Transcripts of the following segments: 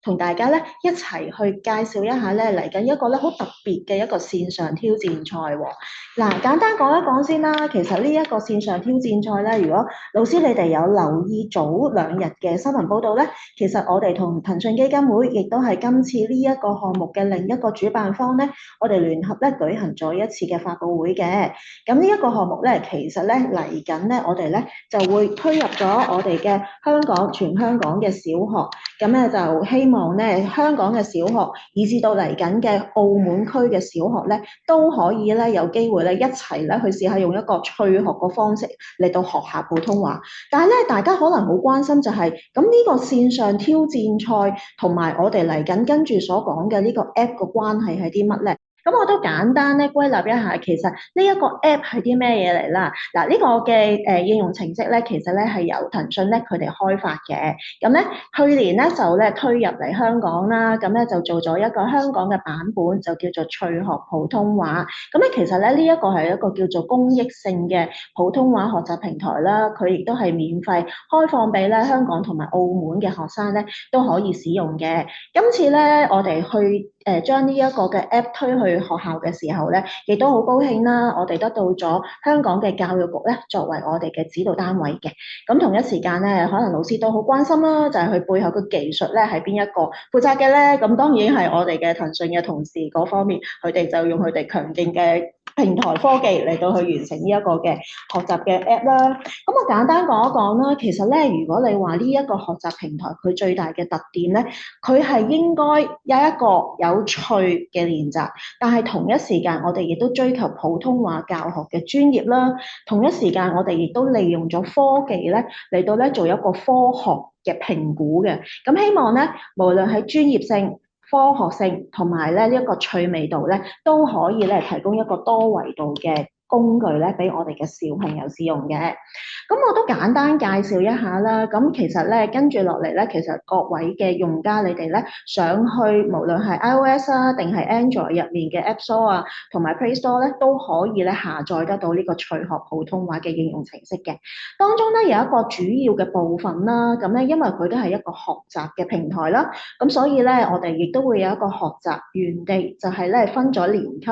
同大家咧一齊去介紹一下咧嚟緊一個咧好特別嘅一個線上挑戰賽喎。嗱，簡單講一講先啦。其實呢一個線上挑戰賽咧，如果老師你哋有留意早兩日嘅新聞報道咧，其實我哋同騰訊基金會亦都係今次呢一個項目嘅另一個主辦方咧，我哋聯合咧舉行咗一次嘅發佈會嘅。咁呢一個項目咧，其實咧嚟緊咧，我哋咧就會推入咗我哋嘅全香港嘅小學，咁咧就希望咧香港嘅小學，以至到嚟緊嘅澳門區嘅小學咧，都可以咧有機會咧一齊咧去試下用一個趣學嘅方式嚟到學下普通話。但係咧，大家可能好關心就係咁呢個線上挑戰賽同埋我哋嚟緊跟住所講嘅呢個 app 嘅關係係啲乜咧？咁我都簡單咧歸納一下，其實呢一個 app 係啲咩嘢嚟啦？嗱，呢個嘅應用程式咧，其實咧係由騰訊咧佢哋開發嘅。咁咧去年咧就咧推入嚟香港啦，咁咧就做咗一個香港嘅版本，就叫做趣學普通話。咁咧其實咧呢一個係一個叫做公益性嘅普通話學習平台啦，佢亦都係免費開放俾咧香港同埋澳門嘅學生咧都可以使用嘅。今次咧我哋去將呢一個嘅 app 推去學校嘅時候咧，亦都好高興啦！我哋得到咗香港嘅教育局咧作為我哋嘅指導單位嘅。咁同一時間咧，可能老師都好關心啦，就係佢背後嘅技術咧係邊一個負責嘅咧？咁當然係我哋嘅騰訊嘅同事嗰方面，佢哋就用佢哋強勁嘅平台科技嚟到去完成呢一個嘅學習嘅 app 啦。咁我簡單講一講啦，其實咧，如果你話呢一個學習平台佢最大嘅特點咧，佢係應該有一個有趣嘅練習，但係同一時間我哋亦都追求普通話教學嘅專業啦。同一時間我哋亦都利用咗科技咧嚟到咧做一個科學嘅評估嘅。咁希望咧，無論係專業性、科學性同埋咧呢一個趣味度咧，都可以咧提供一個多維度嘅工具咧，俾我哋嘅小朋友使用嘅。咁我都簡單介紹一下啦。咁其實咧，跟住落嚟咧，其實各位嘅用家你哋咧上去，無論係 iOS 啊定係 Android 入面嘅 App Store 啊，同埋 Play Store 咧，都可以咧下載得到呢個趣學普通話嘅應用程式嘅。當中咧有一個主要嘅部分啦，咁咧因為佢都係一個學習嘅平台啦，咁所以咧我哋亦都會有一個學習園地，就係咧分咗年級，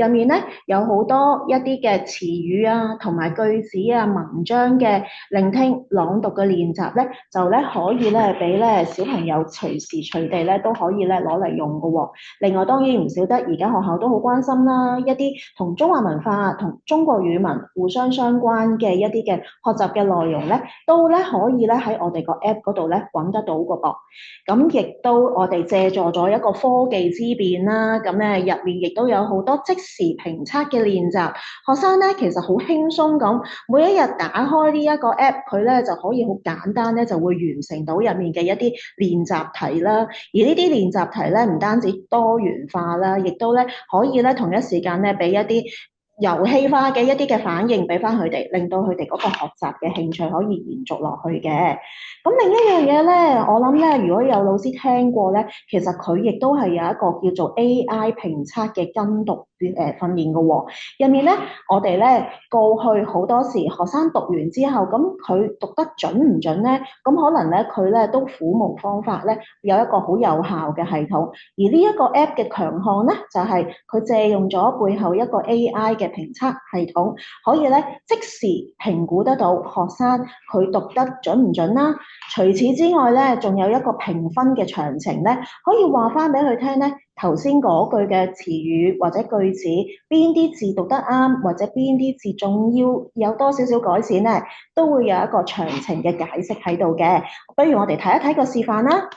入面咧有好多一啲嘅詞語啊，同埋句子啊、文章嘅聆聽、朗讀嘅練習咧，就咧可以咧俾咧小朋友隨時隨地咧都可以咧攞嚟用嘅喎。另外當然唔少得，而家學校都好關心啦，一啲同中華文化、同中國語文互相關嘅一啲嘅學習嘅內容咧，都咧可以咧喺我哋個 app 嗰度咧揾得到嘅噃。咁亦都我哋借助咗一個科技之便啦，咁咧入面亦都有好多即時評測嘅練習。學生咧其實好輕鬆咁，每一日打開呢一個 app，佢咧就可以好簡單咧就會完成到入面嘅一啲練習題啦。而呢啲練習題咧唔單止多元化啦，亦都咧可以咧同一時間咧俾一啲遊戲化嘅一啲嘅反應俾翻佢哋，令到佢哋嗰個學習嘅興趣可以延續落去嘅。咁另一樣嘢咧，我諗咧，如果有老師聽過咧，其實佢亦都係有一個叫做 AI 評測嘅跟讀訓練嘅喎。入面咧，我哋咧過去好多時學生讀完之後，咁佢讀得準唔準咧？咁可能咧佢咧都苦無方法咧，有一個好有效嘅系統。而呢一個 app 嘅強項咧，就係佢借用咗背後一個 AI 嘅評測系統，可以咧即時評估得到學生佢讀得準唔準啦。除此之外咧，仲有一個評分嘅詳情咧，可以話翻俾佢聽咧，頭先嗰句嘅詞語或者句子邊啲字讀得啱，或者邊啲字仲要有多少少改善咧，都會有一個詳情嘅解釋喺度嘅。不如我哋睇一睇個示範啦。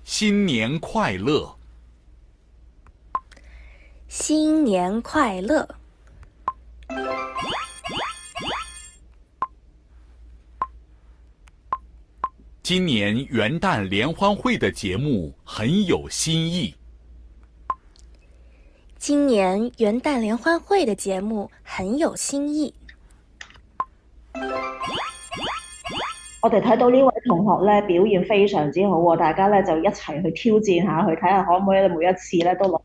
新年快樂！新年快樂！今年元旦聯歡會的節目很有新意。今年元旦聯歡會的節目很有新意。我哋睇到呢位同學咧表現非常之好喎，大家咧就一齊去挑戰下，去睇下可唔可以每一次咧都攞。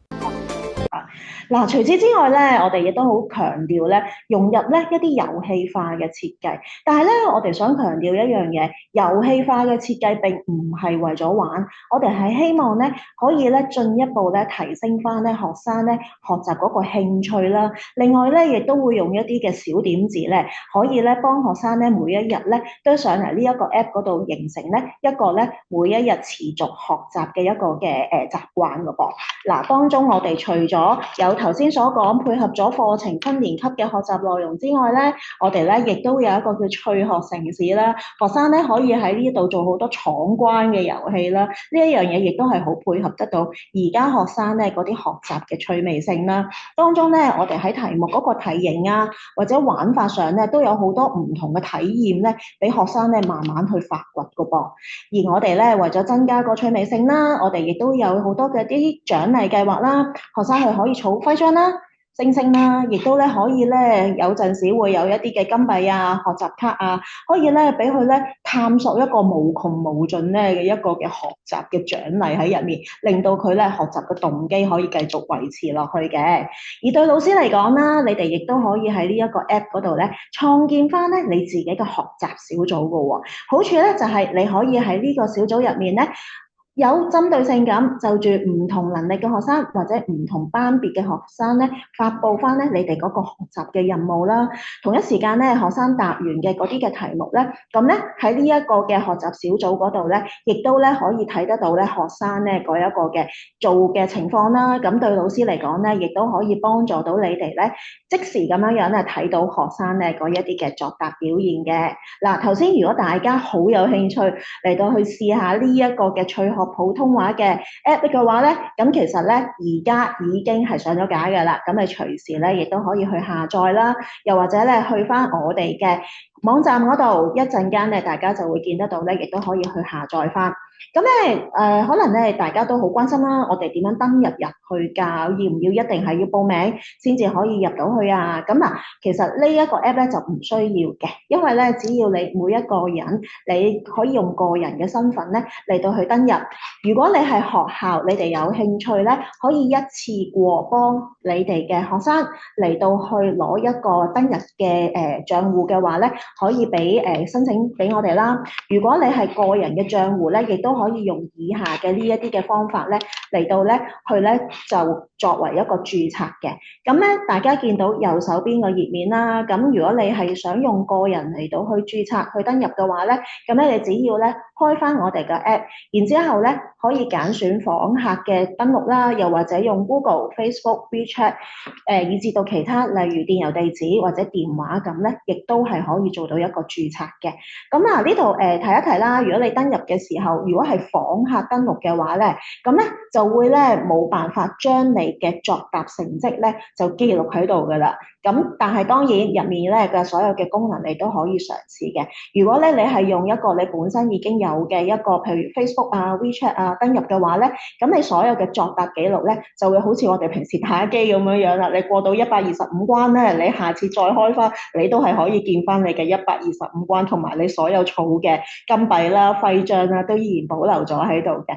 嗱，除此之外咧，我哋亦都好強調咧，融入咧一啲遊戲化嘅設計。但係咧，我哋想強調一樣嘢，遊戲化嘅設計並唔係為咗玩，我哋係希望咧可以咧進一步咧提升翻咧學生咧學習嗰個興趣啦。另外咧，亦都會用一啲嘅小點子咧，可以咧幫學生咧每一日咧都上嚟呢一個 app 嗰度形成咧一個咧每一日持續學習嘅一個嘅習慣㗎噃。嗱，當中我哋除咗有頭先所講配合咗課程分年級嘅學習內容之外咧，我哋咧亦都有一個叫趣學城市啦，學生咧可以喺呢度做好多闖關嘅遊戲啦，呢一樣嘢亦都係好配合得到而家學生咧嗰啲學習嘅趣味性啦。當中咧，我哋喺題目嗰個題型啊，或者玩法上咧，都有好多唔同嘅體驗咧，俾學生咧慢慢去發掘㗎噃。而我哋咧為咗增加個趣味性啦，我哋亦都有好多嘅啲獎勵計劃啦，學生係可以儲徽章啦、星星啦，亦都咧可以咧有陣時會有一啲嘅金幣啊、學習卡啊，可以咧俾佢咧探索一個無窮無盡咧嘅一個嘅學習嘅獎勵喺入面，令到佢咧學習嘅動機可以繼續維持落去嘅。而對老師嚟講啦，你哋亦都可以喺呢一個 app 嗰度咧創建翻咧你自己嘅學習小組㗎喎。好處咧就係你可以喺呢個小組入面咧，有針對性咁就住唔同能力嘅學生或者唔同班別嘅學生咧，發布翻咧你哋嗰個學習嘅任務啦。同一時間咧，學生答完嘅嗰啲嘅題目咧，咁咧喺呢一個嘅學習小組嗰度咧，亦都咧可以睇得到咧學生咧嗰一個嘅做嘅情況啦。咁對老師嚟講咧，亦都可以幫助到你哋咧，即時咁樣樣咧睇到學生咧嗰一啲嘅作答表現嘅。嗱，頭先如果大家好有興趣嚟到去試下呢一個嘅趣學普通話嘅 app 嘅話咧，咁其實咧而家已經係上咗架㗎啦，咁你隨時咧亦都可以去下載啦，又或者咧去翻我哋嘅網站嗰度，一陣間咧大家就會見得到咧，亦都可以去下載翻。咁咧可能咧大家都好關心啦，我哋點樣登入去㗎？要唔要一定係要報名先至可以入到去啊？咁嗱，其實呢一個 app 咧就唔需要嘅，因為咧只要你每一個人你可以用個人嘅身份咧嚟到去登入。如果你係學校，你哋有興趣咧，可以一次過幫你哋嘅學生嚟到去攞一個登入嘅賬戶嘅話咧，可以俾申請俾我哋啦。如果你係個人嘅賬戶咧，亦都可以用以下嘅呢一啲嘅方法咧嚟到咧去咧就作為一個註冊嘅。咁咧大家見到右手邊個頁面啦，咁如果你係想用個人嚟到去註冊去登入嘅話咧，咁咧你只要咧開翻我哋嘅 app， 然之後咧可以揀選訪客嘅登錄啦，又或者用 Google、Facebook、WeChat，以至到其他例如電郵地址或者電話咁咧，亦都係可以做到一個註冊嘅。咁啊呢度提一提啦，如果你登入嘅時候，如果係訪客登錄嘅話咧，咁咧就會咧冇辦法將你嘅作答成績咧就記錄喺度㗎啦。咁但係當然入面咧嘅所有嘅功能你都可以嘗試嘅。如果咧你係用一個你本身已經有嘅一個譬如 Facebook 啊、WeChat 啊登入嘅話咧，咁你所有嘅作答記錄咧就會好似我哋平時打機咁樣樣啦。你過到125關咧，你下次再開翻，你都係可以見翻你嘅125關，同埋你所有儲嘅金幣啦、徽章啦，都依然保留咗喺度嘅。